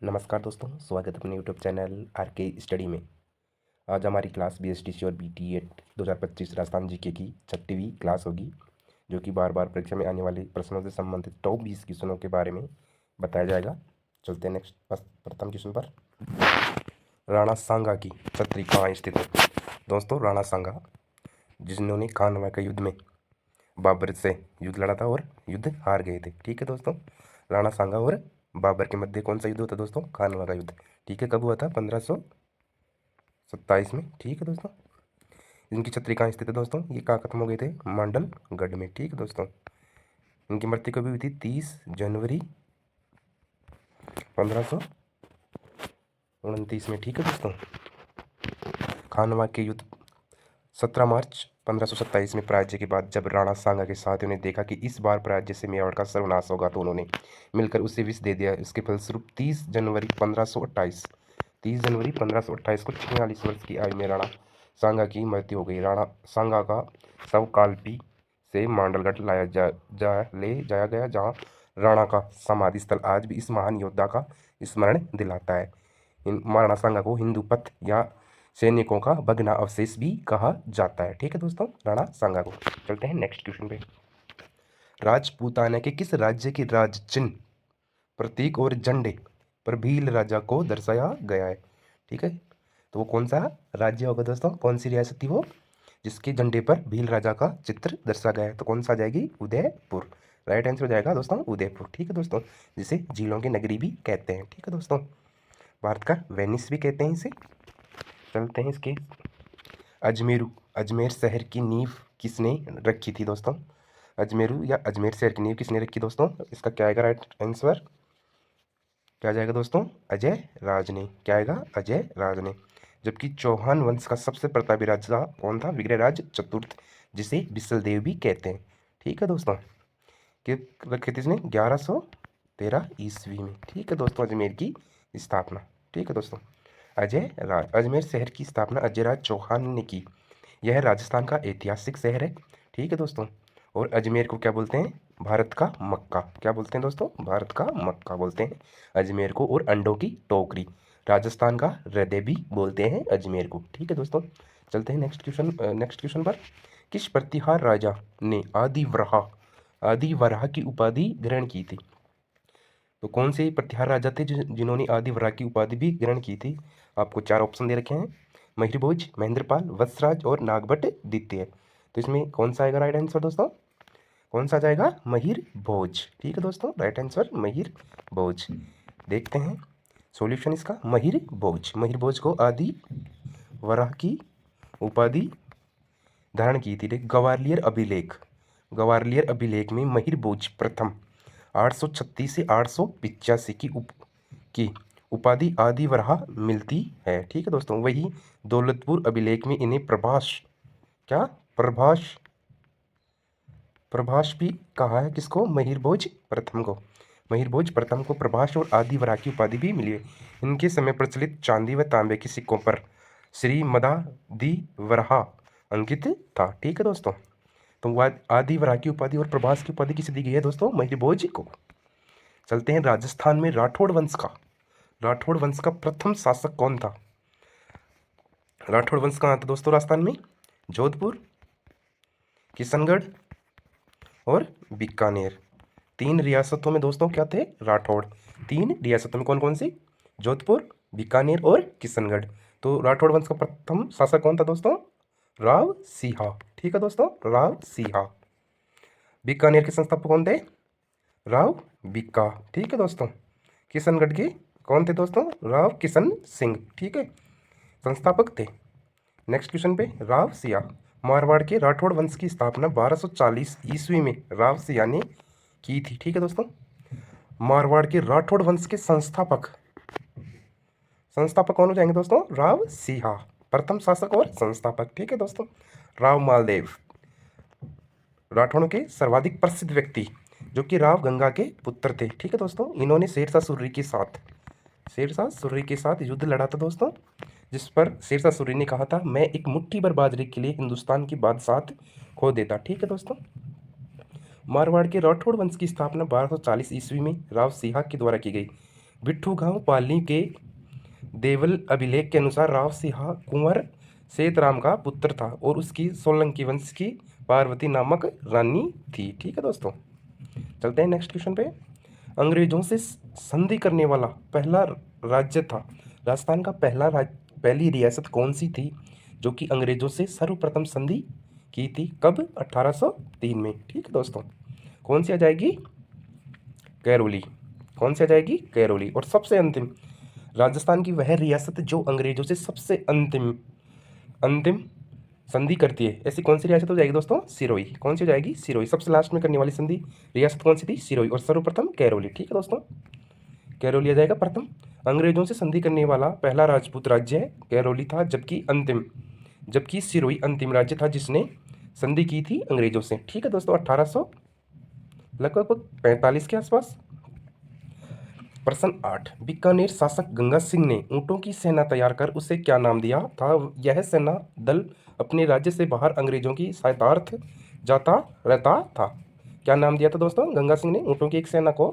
नमस्कार दोस्तों, स्वागत है अपने यूट्यूब चैनल आर के स्टडी में। आज हमारी क्लास BSTC और BT8 2025 राजस्थान जीके की 6वीं क्लास होगी, जो कि बार बार परीक्षा में आने वाले प्रश्नों से संबंधित टॉप 20 क्वेश्चनों के बारे में बताया जाएगा। चलते हैं नेक्स्ट प्रथम क्वेश्चन पर। राणा सांगा की छतरी कहाँ स्थित है? दोस्तों, राणा सांगा जिन्होंने खानवा के युद्ध में बाबर से युद्ध लड़ा था और युद्ध हार गए थे। ठीक है दोस्तों, राणा सांगा और बाबर के मध्य कौन सा युद्ध होता है दोस्तों? खानवा का युद्ध। ठीक है, कब हुआ था? 1527 में। ठीक है दोस्तों, इनकी छतरी कहाँ स्थित है दोस्तों? ये कहाँ खत्म हो गए थे? मांडलगढ़ में। ठीक है दोस्तों, इनकी मृत्यु कभी हुई थी? 30 जनवरी 1529 में। ठीक है दोस्तों, खानवा के युद्ध 17 मार्च 1527 में पराजय के बाद जब राणा सांगा के साथियों ने देखा कि इस बार पराजय से मेवाड़ का सर्वनाश होगा, तो उन्होंने मिलकर उसे विष दे दिया। इसके फलस्वरूप 30 जनवरी 1528 को 46 वर्ष की आयु में राणा सांगा की मृत्यु हो गई। राणा सांगा का शव कालपी से मांडलगढ़ ले जाया गया, जहाँ राणा का समाधि स्थल आज भी इस महान योद्धा का स्मरण दिलाता है। राणा सांगा को हिंदू पथ या सैनिकों का भग्ना अवशेष भी कहा जाता है। ठीक है दोस्तों, राणा सांगा को। चलते हैं नेक्स्ट क्वेश्चन पे। राजपूताना के किस राज्य के राज चिन्ह, प्रतीक और झंडे पर भील राजा को दर्शाया गया है? ठीक है, तो वो कौन सा राज्य होगा दोस्तों? कौन सी रियासत थी वो जिसके झंडे पर भील राजा का चित्र दर्शाया गया है? तो कौन सा जाएगी? उदयपुर। राइट आंसर हो जाएगा दोस्तों उदयपुर। ठीक है दोस्तों, जिसे झीलों की नगरी भी कहते हैं। ठीक है दोस्तों, भारत का वेनिस भी कहते हैं इसे। चलते हैं इसके अजमेर शहर की नींव किसने रखी थी दोस्तों? अजमेर शहर की नींव किसने रखी दोस्तों? इसका क्या आएगा राइट आंसर? क्या जाएगा दोस्तों? अजय राज ने। क्या आएगा? अजय राज ने। जबकि चौहान वंश का सबसे प्रतापी राजा कौन था? विग्रहराज चतुर्थ, जिसे बिसल भी कहते हैं। ठीक है दोस्तों, कि रखी थी इसने 1113 ईस्वी में। ठीक है दोस्तों, अजमेर की स्थापना। ठीक है दोस्तों, अजमेर शहर की स्थापना अजय राज चौहान ने की। यह राजस्थान का ऐतिहासिक शहर है। ठीक है दोस्तों, और अजमेर को क्या बोलते हैं? भारत का मक्का। क्या बोलते हैं दोस्तों? भारत का मक्का बोलते हैं अजमेर को। और अंडों की टोकरी, राजस्थान का हृदय भी बोलते हैं अजमेर को। ठीक है दोस्तों, चलते हैं नेक्स्ट क्वेश्चन पर। किस प्रतिहार राजा ने आदिवराह की उपाधि ग्रहण की थी? तो कौन से प्रतिहार राजा थे जिन्होंने आदिवराह की उपाधि भी ग्रहण की थी? आपको 4 ऑप्शन दे रखे हैं: महिरभोज, महेंद्रपाल, वत्सराज और नागभट्ट द्वितीय। तो इसमें कौन सा आएगा राइट आंसर दोस्तों? कौन सा जाएगा? महिरभोज। ठीक है दोस्तों, राइट आंसर महिरभोज। देखते हैं सॉल्यूशन इसका। महिरभोज को आदि वराह की उपाधि धारण की थी। गवालियर अभिलेख में महिरभोज प्रथम 836 से 885 की उपाधि आदि वराह मिलती है। ठीक है दोस्तों, वही दौलतपुर अभिलेख में इन्हें प्रभास भी कहा है। किसको? महिरभोज प्रथम को प्रभास और आदि वराह की उपाधि भी मिली है। इनके समय प्रचलित चांदी व तांबे के सिक्कों पर श्री मदादि वराह अंकित था। ठीक है दोस्तों, तो आदि वराह की उपाधि और प्रभास की उपाधि किसे दी गई है दोस्तों? महिरभोज को। चलते हैं राजस्थान में राठौड़ वंश का प्रथम शासक कौन था? राठौड़ वंश कहाँ था दोस्तों राजस्थान में? जोधपुर, किशनगढ़ और बीकानेर। 3 रियासतों में दोस्तों क्या थे? राठौड़। 3 रियासतों में कौन कौन सी? जोधपुर, बीकानेर और किशनगढ़। तो राठौड़ वंश का प्रथम शासक कौन था दोस्तों? राव सिंहा। ठीक है दोस्तों, राव सिंहा। बीकानेर के संस्थापक कौन थे? राव बिक्का। ठीक है दोस्तों, किशनगढ़ के कौन थे दोस्तों? राव किशन सिंह। ठीक है, संस्थापक थे। नेक्स्ट क्वेश्चन पे, राव सिया। मारवाड़ के राठौड़ वंश की स्थापना 1240 ईस्वी में राव सिया ने की थी। ठीक है दोस्तों, मारवाड़ के राठौड़ वंश के संस्थापक कौन हो जाएंगे दोस्तों? राव सिंहा, प्रथम शासक और संस्थापक। ठीक है दोस्तों, राव मालदेव राठौड़ों के सर्वाधिक प्रसिद्ध व्यक्ति, जो कि राव गंगा के पुत्र थे। ठीक है दोस्तों, इन्होंने शेरशाह सूर्य के साथ युद्ध लड़ा था दोस्तों, जिस पर शेरशाह सूर्य ने कहा था, मैं एक मुट्ठी भर बाजरे के लिए हिंदुस्तान की बादशाहत खो देता। ठीक है दोस्तों, मारवाड़ के राठौड़ वंश की स्थापना 1240 ईस्वी में राव सिंहा के द्वारा की गई। बिट्ठू गांव पाली के देवल अभिलेख के अनुसार राव सिंह कुंवर सेतराम का पुत्र था और उसकी सोलंकी वंश की पार्वती नामक रानी थी। ठीक है दोस्तों, चलते हैं नेक्स्ट क्वेश्चन पे। अंग्रेजों से संधि करने वाला पहला राज्य था, राजस्थान का पहली रियासत कौन सी थी जो कि अंग्रेजों से सर्वप्रथम संधि की थी? कब? 1803 में। ठीक है दोस्तों, कौन सी आ जाएगी? कैरोली। कौन सी आ जाएगी? कैरोली। और सबसे अंतिम, राजस्थान की वह रियासत जो अंग्रेजों से सबसे अंतिम संधि करती है, ऐसी कौन सी रियासत हो जाएगी दोस्तों? सिरोही। कौन सी हो जाएगी? सिरोही। सबसे लास्ट में करने वाली संधि रियासत कौन सी थी? सिरोही। और सर्वप्रथम कैरोली। ठीक है दोस्तों, कैरोली आ जाएगा प्रथम। अंग्रेजों से संधि करने वाला पहला राजपूत राज्य कैरोली था, जबकि सिरोही अंतिम राज्य था जिसने संधि की थी अंग्रेजों से। ठीक है दोस्तों, 1800 लगभग 45 के आसपास। प्रश्न 8, बीकानेर शासक गंगा सिंह ने ऊंटों की सेना तैयार कर उसे क्या नाम दिया था? यह सेना दल अपने राज्य से बाहर अंग्रेजों की सहायतार्थ जाता रहता था। क्या नाम दिया था दोस्तों गंगा सिंह ने ऊंटों की एक सेना को?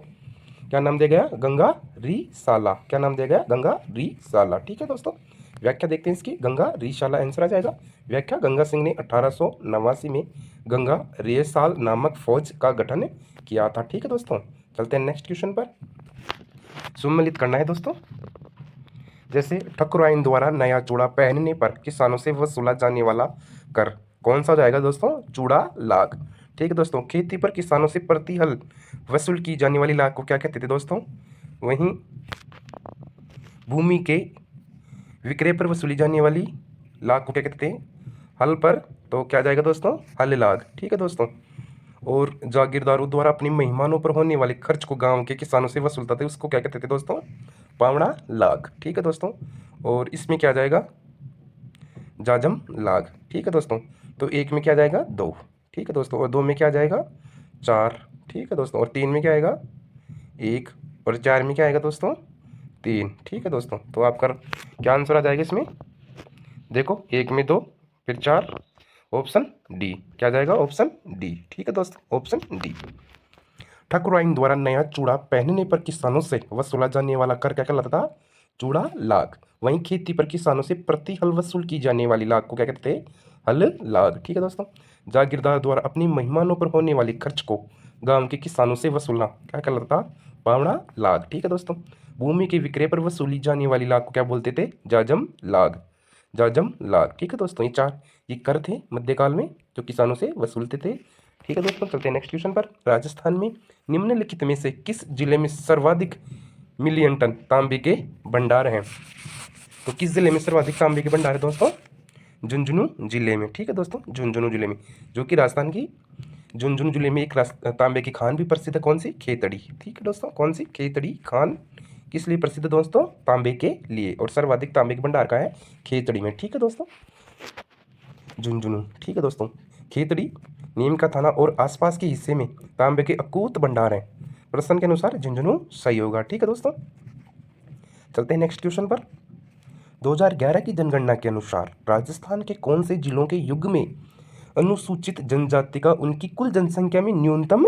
क्या नाम दिया गया? गंगा रिसाला। क्या नाम दिया गया? गंगा रिसाला। ठीक है दोस्तों, व्याख्या देखते हैं इसकी। गंगा रिसाला आंसर आ जाएगा। व्याख्या, गंगा सिंह ने 1889 में गंगा रिसाल नामक फौज का गठन किया था। ठीक है दोस्तों, चलते हैं नेक्स्ट क्वेश्चन पर। सम्मिलित करना है दोस्तों। जैसे ठकुराइन द्वारा नया चूड़ा पहनने पर किसानों से वसूला जाने वाला कर कौन सा हो जाएगा दोस्तों? चूड़ा लाग। ठीक है दोस्तों, खेती पर किसानों से प्रति हल वसूल की जाने वाली लाग को क्या कहते थे दोस्तों? वहीं भूमि के विक्रय पर वसूली जाने वाली लाग को क्या कहते थे? हल पर। तो क्या जाएगा दोस्तों? हल लाग। ठीक है दोस्तों, और जागीरदारों द्वारा अपनी मेहमानों पर होने वाले खर्च को गांव के किसानों से वसूलता थे, उसको क्या कहते थे दोस्तों? पावड़ा लाग। ठीक है दोस्तों, और इसमें क्या जाएगा? जाजम लाग। ठीक है दोस्तों, तो एक में क्या जाएगा? 2। ठीक है दोस्तों, और 2 में क्या जाएगा? 4। ठीक है दोस्तों, और 3 में क्या आएगा? 1, और 4 में क्या आएगा दोस्तों? 3। ठीक है दोस्तों, तो आपका क्या आंसर आ जाएगा इसमें? देखो, 1 में 2, फिर 4, ऑप्शन डी। क्या जाएगा? Option D. ठीक है दोस्तों, ऑप्शन डी। ठकुराइन द्वारा नया चूड़ा पहनने पर किसानों से वसूला जाने वाला कर क्या कहलाता था? चूड़ा लाग। वहीं खेती पर किसानों से प्रति हल वसूल की जाने वाली लाग को क्या कहते थे? हल लाग। ठीक है दोस्तों, जागीरदार द्वारा अपनी मेहमानों पर होने वाली खर्च को गांव के किसानों से वसूलना क्या कहलाता था? पावड़ा लाग। ठीक है दोस्तों, भूमि के विक्रय पर वसूली जाने वाली लाग को क्या बोलते थे? जाजम लाग। जाजम लाग। ठीक है दोस्तों, ये कर थे मध्यकाल में जो किसानों से वसूलते थे। ठीक है दोस्तों, चलते हैं नेक्स्ट क्वेश्चन पर। राजस्थान में निम्नलिखित में से किस जिले में सर्वाधिक मिलियन टन तांबे के भंडार हैं? तो किस जिले में सर्वाधिक तांबे के भंडार है दोस्तों? झुंझुनू जिले में। ठीक है दोस्तों, झुंझुनू जिले में, जो कि राजस्थान की झुंझुनू जिले में एक तांबे की खान भी प्रसिद्ध है। कौन सी? खेतड़ी। ठीक है दोस्तों, कौन सी? खेतड़ी खान। किस लिए प्रसिद्ध दोस्तों? तांबे के लिए। और सर्वाधिक तांबे के भंडार का है खेतड़ी में। ठीक है दोस्तों, झुंझुनू। ठीक है दोस्तों, खेतड़ी, नीम का थाना और आसपास के हिस्से में तांबे के अकूत भंडार हैं। प्रश्न के अनुसार झुंझुनू सही होगा। ठीक है दोस्तों, चलते हैं नेक्स्ट क्वेश्चन पर। 2011 की जनगणना के अनुसार राजस्थान के कौन से जिलों के युग में अनुसूचित जनजाति का उनकी कुल जनसंख्या में न्यूनतम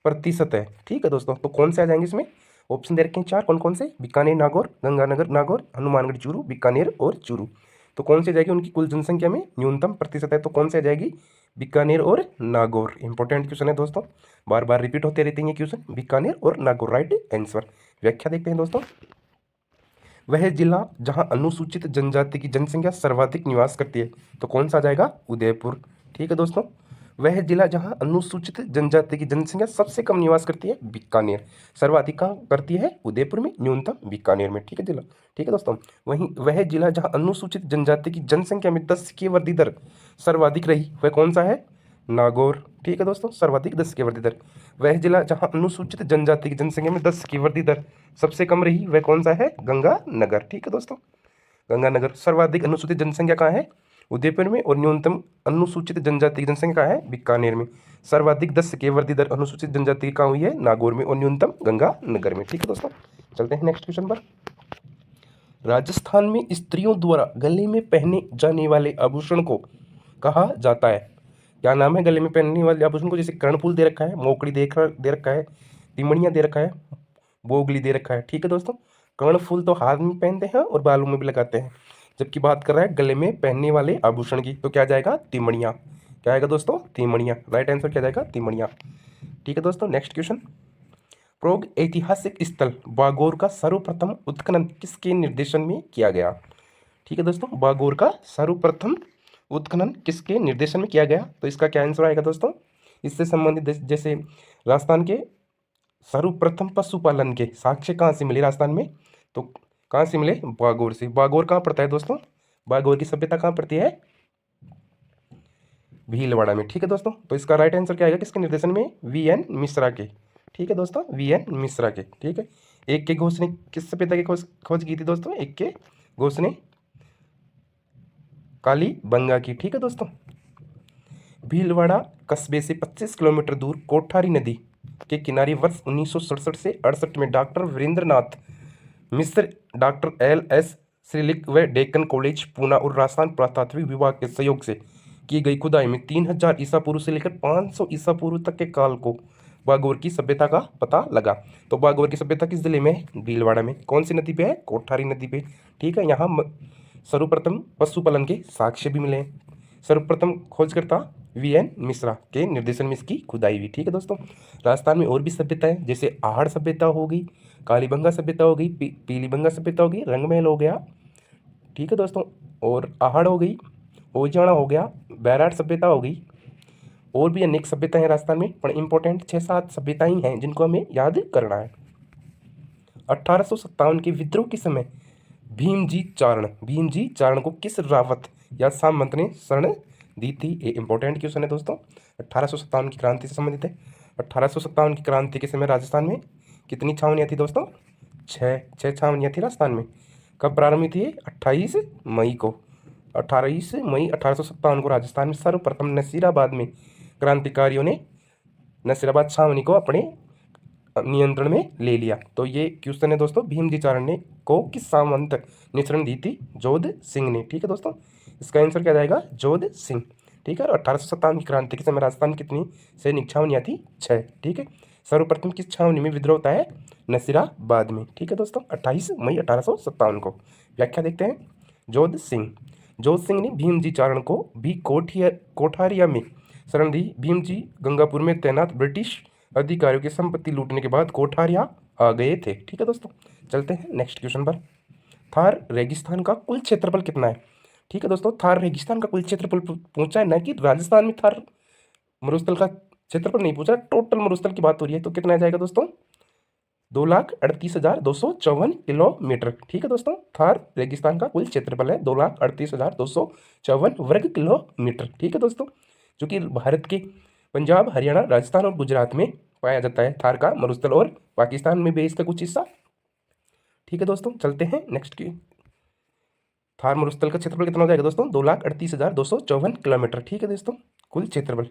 प्रतिशत है? ठीक है दोस्तों, तो कौन से आ जाएंगे इसमें? ऑप्शन दे रखे हैं 4, कौन कौन से? बीकानेर नागौर, गंगानगर नागौर, हनुमानगढ़ चूरू, बीकानेर और चूरू। तो कौन सी जाएगी उनकी कुल जनसंख्या में न्यूनतम प्रतिशत है? तो कौन सी आ जाएगी? बीकानेर और नागौर। इंपॉर्टेंट क्वेश्चन है दोस्तों, बार बार रिपीट होते रहते हैं ये क्वेश्चन। बीकानेर और नागौर राइट आंसर। व्याख्या देखते हैं दोस्तों। वह जिला जहां अनुसूचित जनजाति की जनसंख्या सर्वाधिक निवास करती है, तो कौन सा आ जाएगा? उदयपुर। ठीक है दोस्तों, वह जिला जहां अनुसूचित जनजाति की जनसंख्या सबसे कम निवास करती है, बीकानेर। सर्वाधिक कहाँ करती है? उदयपुर में, न्यूनतम बीकानेर में। ठीक है जिला। ठीक है दोस्तों, वहीं वह जिला जहां अनुसूचित जनजाति की जनसंख्या में 10 की वृद्धि दर सर्वाधिक रही, वह कौन सा है? नागौर। ठीक है दोस्तों, सर्वाधिक 10 की वृद्धि दर। वह जिला जहां अनुसूचित जनजाति की जनसंख्या में 10 की वृद्धि दर सबसे कम रही, वह कौन सा है? गंगानगर। ठीक है दोस्तों, गंगानगर। सर्वाधिक अनुसूचित जनसंख्या कहाँ है? उदयपुर में, और न्यूनतम अनुसूचित जनजाति की जनसंख्या कहाँ है? बीकानेर में। सर्वाधिक 10 की वृद्धि दर अनुसूचित जनजाति की कहाँ हुई है? नागौर में, और न्यूनतम गंगानगर में। ठीक है दोस्तों, चलते हैं नेक्स्ट क्वेश्चन पर। राजस्थान में स्त्रियों द्वारा गले में पहने जाने वाले आभूषण को कहा जाता है? क्या नाम है गले में पहनने वाले आभूषण को? जैसे कर्णफूल दे रखा है, मोकड़ी दे रखा है, तिमड़ियाँ दे रखा है, बोगली दे रखा है। ठीक है दोस्तों। कर्णफूल तो हाथ में पहनते हैं और बालों में भी लगाते हैं, जबकि बात कर रहा है गले में पहनने वाले आभूषण की, तो क्या जाएगा? तिमड़िया। क्या आएगा दोस्तों? तिमड़िया। राइट आंसर क्या जाएगा? तिमड़िया। ठीक है दोस्तों, नेक्स्ट क्वेश्चन। प्रोग ऐतिहासिक स्थल बागोर का सर्वप्रथम उत्खनन किसके निर्देशन में किया गया? ठीक है दोस्तों, बागोर का सर्वप्रथम उत्खनन किसके निर्देशन में किया गया? तो इसका क्या आंसर आएगा दोस्तों? इससे संबंधित जैसे राजस्थान के सर्वप्रथम पशुपालन के साक्ष्य कहाँ से मिले राजस्थान में? तो कहाँ से मिले? बागोर से। बागोर कहाँ पड़ता है दोस्तों? बागोर की सभ्यता कहाँ पड़ती है? भीलवाड़ा में। ठीक है दोस्तों, तो इसका राइट आंसर क्या आएगा? किसके निर्देशन में? वी.एन. मिश्रा के। ठीक है दोस्तों, वी.एन. मिश्रा के। ठीक है। एक के घोष ने किस सभ्यता की खोज की थी दोस्तों? एक के घोष ने कालीबंगा की। ठीक है दोस्तों। भीलवाड़ा कस्बे से 25 किलोमीटर दूर कोठारी नदी के किनारे वर्ष 1967 से 68 में डॉक्टर वीरेंद्रनाथ मिश्र, डॉक्टर एल.एस. श्रीलिक व डेक्कन कॉलेज पूना और राजस्थान पुरातात्विक विभाग के सहयोग से की गई खुदाई में 3000 ईसा पूर्व से लेकर 500 ईसा पूर्व तक के काल को बागोर की सभ्यता का पता लगा। तो बागोर की सभ्यता किस जिले में है? भीलवाड़ा में। कौन सी नदी पे है? कोठारी नदी पे। ठीक है। यहाँ सर्वप्रथम पशुपालन के साक्ष्य भी मिले हैं। सर्वप्रथम खोजकर्ता वी.एन. मिश्रा के निर्देशन में इसकी खुदाई हुई। ठीक है दोस्तों। राजस्थान में और भी सभ्यताएं जैसे आहड़ सभ्यता हो गई, कालीबंगा सभ्यता हो गई, पीलीबंगा सभ्यता हो गई, रंगमहल हो गया। ठीक है दोस्तों। और आहड़ हो गई, ओजाना हो गया, बैराट सभ्यता हो गई, और भी अनेक सभ्यता है राजस्थान में, पर इंपॉर्टेंट 6-7 सभ्यताएं हैं जिनको हमें याद करना है। 1857 के विद्रोह के समय भीमजी चारण को किस रावत या सामंत ने शरण दी थी? ये इंपॉर्टेंट क्वेश्चन है दोस्तों। 1857 की क्रांति से संबंधित है। 1857 की क्रांति के समय राजस्थान में कितनी छावनियाँ थी दोस्तों? छः छावनियाँ थी राजस्थान में। कब प्रारंभ हुई थी? 28 मई को। 28 मई 1857 को राजस्थान में सर्वप्रथम नसीराबाद में क्रांतिकारियों ने नसीराबाद छावनी को अपने नियंत्रण में ले लिया। तो ये क्वेश्चन है दोस्तों, भीमजी चारण ने को किस सामंत ने शरण दी थी? जोध सिंह ने। ठीक है दोस्तों, इसका आंसर क्या जाएगा? जोध सिंह। ठीक है। और 1857 की क्रांति के समय राजस्थान में कितनी सैनिक छावनियाँ थी? 6। ठीक है। सर्वप्रथम किस छावनी में विद्रोह होता है? नसीराबाद में। ठीक है दोस्तों, 28 मई 1857 को। व्याख्या देखते हैं। जोध सिंह ने भीमजी चारण को भी कोठारिया में शरण दी। भीमजी गंगापुर में तैनात ब्रिटिश अधिकारियों की संपत्ति लूटने के बाद कोठारिया आ गए थे। ठीक है दोस्तों, चलते हैं नेक्स्ट क्वेश्चन पर। थार रेगिस्तान का कुल क्षेत्रफल कितना है? ठीक है दोस्तों, थार रेगिस्तान का कुल क्षेत्रफल पूछा है, ना कि राजस्थान में थार मरुस्थल का क्षेत्रफल नहीं पूछा, टोटल मरुस्थल की बात हो रही है। तो कितना आ जाएगा दोस्तों? 2,38,254 किलोमीटर। ठीक है दोस्तों, थार रेगिस्तान का कुल क्षेत्रफल है 2,38,254 वर्ग किलोमीटर। ठीक है दोस्तों, जो कि भारत के पंजाब, हरियाणा, राजस्थान और गुजरात में पाया जाता है थार का मरुस्थल, और पाकिस्तान में भी इसका कुछ हिस्सा। ठीक है दोस्तों, चलते हैं नेक्स्ट की। थार मरुस्थल का क्षेत्रफल कितना हो जाएगा दोस्तों? 2,38,254 किलोमीटर। ठीक है दोस्तों, कुल क्षेत्रफल।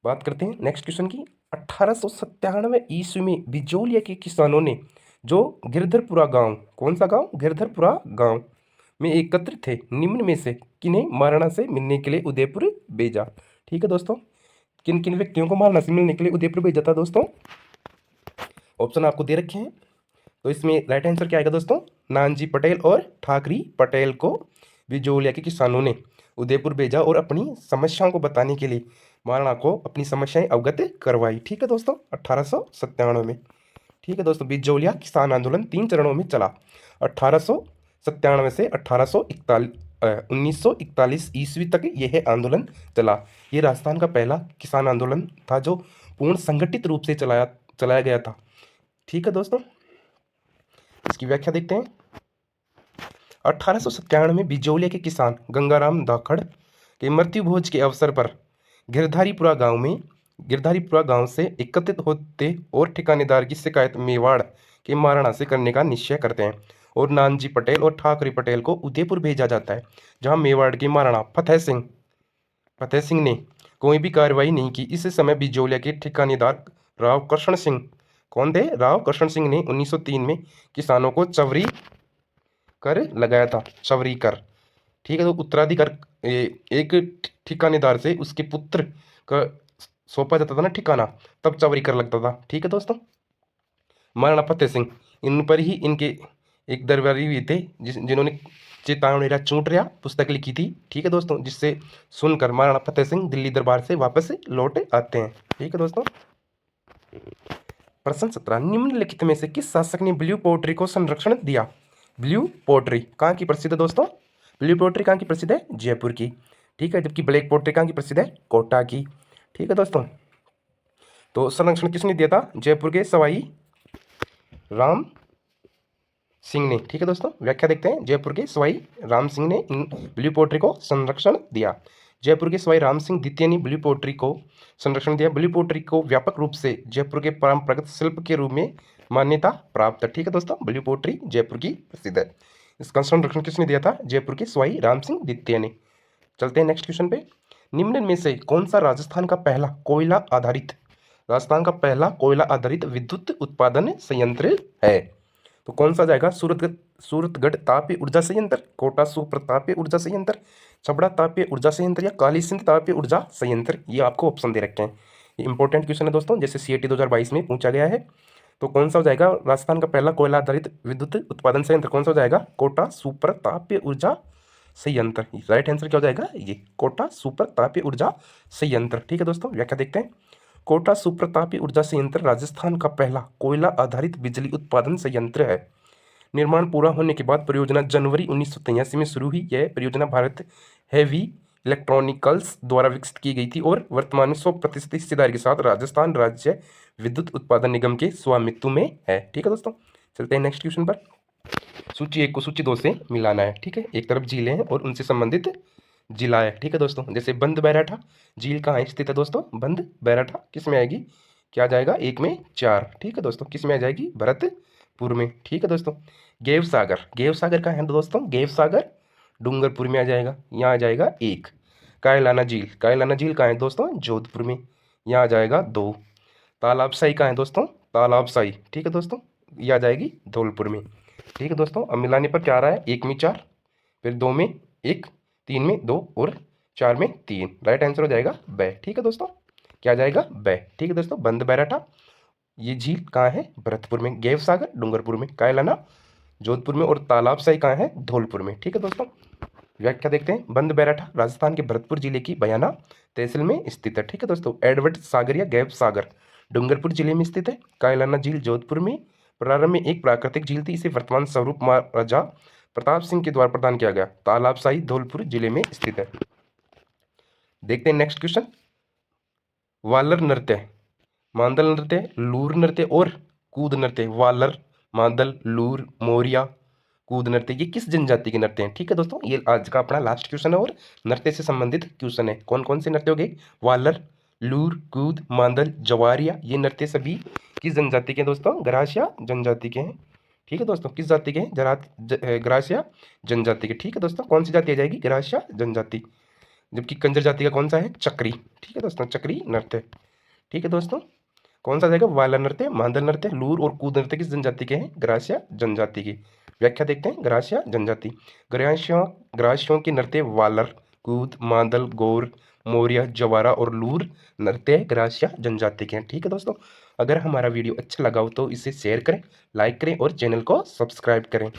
बात करते हैं नेक्स्ट क्वेश्चन की। 1897 ईस्वी में बिजोलिया के किसानों ने जो गिरधरपुरा गांव, कौन सा गांव? गिरधरपुरा गांव में एकत्रित थे, निम्न में से किन्हें महाराणा से मिलने के लिए उदयपुर भेजा? ठीक है दोस्तों, किन किन व्यक्तियों को महाराणा से मिलने के लिए उदयपुर भेजा था दोस्तों? ऑप्शन आपको दे रखे हैं, तो इसमें राइट आंसर क्या आएगा दोस्तों? नानजी पटेल और ठाकरी पटेल को बिजोलिया के किसानों ने उदयपुर भेजा और अपनी समस्याओं को बताने के लिए महाराणा को अपनी समस्याएं अवगत करवाई। ठीक है दोस्तों, 1897 में। ठीक है दोस्तों, बिजोलिया किसान आंदोलन 3 चरणों में चला। 1897 से 1941 ईस्वी तक यह आंदोलन चला। ये राजस्थान का पहला किसान आंदोलन था जो पूर्ण संगठित रूप से चलाया गया था। ठीक है दोस्तों, इसकी व्याख्या देखते हैं। 1897 में बिजोलिया के किसान गंगाराम धाकड़ के मृत्यु भोज के अवसर पर गिरधारीपुरा गांव से एकत्रित होते और ठिकानेदार की शिकायत मेवाड़ के महाराणा से करने का निश्चय करते हैं, और नानजी पटेल और ठाकरे पटेल को उदयपुर भेजा जाता है, जहां मेवाड़ के महाराणा फतेह सिंह ने कोई भी कार्रवाई नहीं की। इस समय बिजोलिया के ठिकानेदार राव कृष्ण सिंह, कौन थे? राव कृष्ण सिंह ने 1903 में किसानों को चवरी कर लगाया था, चवरी कर। ठीक है, तो उत्तराधिकार एक ठिकानेदार से उसके पुत्र का सौंपा जाता था ना ठिकाना, तब चवरी कर लगता था। ठीक है दोस्तों, महाराणा फतेह सिंह, इन पर ही इनके एक दरबारी भी थे जिन्होंने चेतावनी चूंट रहा पुस्तक लिखी थी, ठीक है दोस्तों, जिससे सुनकर महाराणा फतेह सिंह दिल्ली दरबार से वापस लौट आते हैं, ठीक है दोस्तों। प्रश्न 17, निम्नलिखित में से किस शासक ने ब्लू पोट्री को संरक्षण दिया? ब्लू पोट्री कहाँ की प्रसिद्ध है दोस्तों? ब्लू पोट्री कहाँ की प्रसिद्ध है? जयपुर की, ठीक है। जबकि ब्लैक पोट्री कहाँ की प्रसिद्ध है? कोटा की, ठीक है दोस्तों। तो संरक्षण किसने दिया था? जयपुर के सवाई राम सिंह ने, ठीक है दोस्तों। व्याख्या देखते हैं। जयपुर के सवाई राम सिंह ने ब्लू पोट्री को संरक्षण दिया। जयपुर के सवाई राम सिंह द्वितीय ने ब्लू पोट्री को संरक्षण दिया। ब्लू पोट्री को व्यापक रूप से जयपुर के परंपरागत शिल्प के रूप में मान्यता प्राप्त है, ठीक है दोस्तों। ब्लू पोट्री जयपुर की प्रसिद्ध है। इसका संरक्षण किसने दिया था? जयपुर के सवाई राम सिंह द्वितीय ने। चलते हैं नेक्स्ट क्वेश्चन पे। निम्न में से कौन सा राजस्थान का पहला कोयला आधारित विद्युत उत्पादन संयंत्र है? तो कौन सा जाएगा? सूरतगढ़ तापीय ऊर्जा संयंत्र, कोटा सुपर तापीय ऊर्जा संयंत्र, छबड़ा तापीय ऊर्जा संयंत्र या काली सिंध तापीय ऊर्जा संयंत्र। ये आपको ऑप्शन दे रखे हैं। ये इंपॉर्टेंट क्वेश्चन है दोस्तों, जैसे CAT 2022 में पूछा गया है। तो कौन सा हो जाएगा राजस्थान का पहला कोयला आधारित विद्युत उत्पादन संयंत्र? कौन सा हो जाएगा? कोटा सुपर तापीय ऊर्जा संयंत्र। राइट आंसर क्या हो जाएगा? ये कोटा सुपर तापीय ऊर्जा संयंत्र, ठीक है दोस्तों। व्याख्या देखते हैं। कोटा सुपर तापीय ऊर्जा संयंत्र राजस्थान का पहला कोयला आधारित बिजली उत्पादन संयंत्र है। निर्माण पूरा होने के बाद परियोजना जनवरी 1983 में शुरू हुई। यह परियोजना भारत हेवी इलेक्ट्रॉनिकल्स द्वारा विकसित की गई थी और वर्तमान में 100% हिस्सेदारी के साथ राजस्थान राज्य विद्युत उत्पादन निगम के स्वामित्व में है, ठीक है दोस्तों। चलते हैं नेक्स्ट क्वेश्चन पर। सूची 1 को सूची 2 से मिलाना है, ठीक है। एक तरफ झीलें हैं और उनसे संबंधित जिला है, ठीक है दोस्तों। जैसे बंद बैराठा झील कहाँ स्थित है दोस्तों? बंद बैराठा किस में आएगी? क्या जाएगा? 1 में 4, ठीक है दोस्तों। किस में आ जाएगी? भरतपुर में, ठीक है दोस्तों। गेव सागर कहाँ है दोस्तों? गेव सागर डूंगरपुर में आ जाएगा, यहाँ आ जाएगा 1। कायलाना झील कहाँ है दोस्तों? जोधपुर में, यहाँ आ जाएगा 2। तालाबसाई कहाँ है दोस्तों? तालाबसाई, ठीक है दोस्तों, यह आ जाएगी धौलपुर में, ठीक है दोस्तों। अब मिलाने पर क्या आ रहा है? 1 में 4, फिर 2 में 1, 3 में 2 और 4 में 3। राइट आंसर हो जाएगा बै, ठीक है दोस्तों। क्या जाएगा? बै, ठीक है दोस्तों। बंद बैराठा ये झील कहाँ है? भरतपुर में। गेव सागर डूंगरपुर में, कायलाना जोधपुर में और तालाबसाई कहाँ है? धौलपुर में, ठीक है दोस्तों। व्याख्या देखते हैं। बंद बैराठा राजस्थान के भरतपुर जिले की बयाना तहसील में स्थित है, ठीक है दोस्तों। एडवर्ड सागर या गैब सागर डूंगरपुर जिले में स्थित है। कायलाना झील जोधपुर में प्रारंभ में एक प्राकृतिक झील थी। इसे वर्तमान स्वरूप महाराजा प्रताप सिंह के द्वारा प्रदान किया गया। तालाबसाई धौलपुर जिले में स्थित है। देखते हैं नेक्स्ट क्वेश्चन। वालर नृत्य, मांदल नृत्य, लूर नृत्य और कूद नृत्य। वालर, मांदल, लूर, मोरिया, कूद नृत्य, ये किस जनजाति के नृत्य हैं? ठीक है दोस्तों, ये आज का अपना लास्ट क्वेश्चन है और नृत्य से संबंधित क्वेश्चन है। कौन कौन से नृत्य हो गए? वालर, लूर, कूद, मांदल, जवारिया, ये नृत्य सभी किस जनजाति के हैं दोस्तों? ग्रासिया जनजाति के हैं, ठीक है दोस्तों। किस जाति के हैं? ग्रासिया जनजाति के, ठीक है दोस्तों। कौन सी जाति आ जाएगी? ग्रासिया जनजाति। जबकि कंजर जाति का कौन सा है? चक्री, ठीक है दोस्तों, चक्री नृत्य, ठीक है दोस्तों। कौन सा जाएगा? वाला नृत्य, मांदल नृत्य, लूर और कूद नृत्य किस जनजाति के हैं? ग्रासिया जनजाति की। व्याख्या देखते हैं। ग्रासिया जनजाति, ग्रासियों के नृत्य वालर, कूद, मांदल, गौर, मोरिया, जवारा और लूर नृत्य ग्रासिया जनजाति के हैं, ठीक है दोस्तों। अगर हमारा वीडियो अच्छा लगा हो तो इसे शेयर करें, लाइक करें और चैनल को सब्सक्राइब करें।